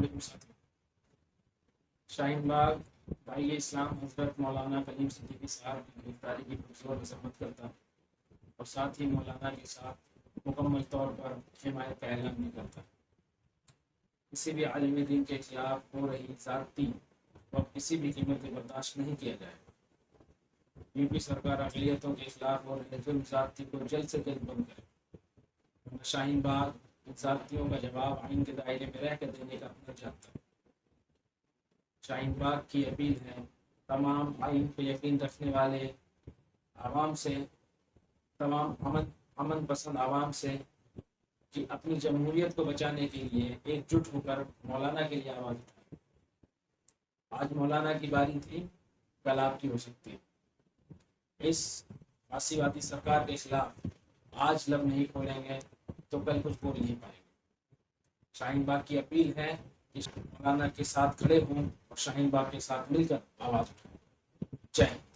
वालेकुम साथियों। शाहीन बाग भाई इस्लाम हजरत मौलाना कलीम सिद्दीकी साहब की गिरफ्तारी की पुरजोर मजम्मत करता है और साथ ही मौलाना के साथ मुकम्मल तौर पर हिमायत का ऐलान भी करता है। किसी भी आलिम दीन के खिलाफ हो रही ज़्यादती और किसी भी कीमत पर बर्दाश्त नहीं किया जाएगा। यूपी सरकार अक़लियतों के खिलाफ हो रहे जुल्म ज़्यादती को जल्द से जल्द बंद करे, वरना शाहीन बाग इन ज़्यादतियों का जवाब आइन के दायरे में रहकर देने का हुनर जानता है। शाहीन बाग की अपील है तमाम आइन पर यकीन रखने वाले आवाम से, तमाम अमन पसंद आवाम से कि अपनी जमहूरियत को बचाने के लिए एकजुट होकर मौलाना के लिए आवाज़ उठाएं। आज मौलाना की बारी थी, कल आपकी हो सकती है। इस फासीवादी सरकार के खिलाफ आज लब नहीं खोलेंगे तो कल कुछ बोल नहीं पाएंगे। शाहीन बाग की अपील है कि मौलाना के साथ खड़े हों और शाहीन बाग के साथ मिलकर आवाज़ उठाएं। जय हिंद।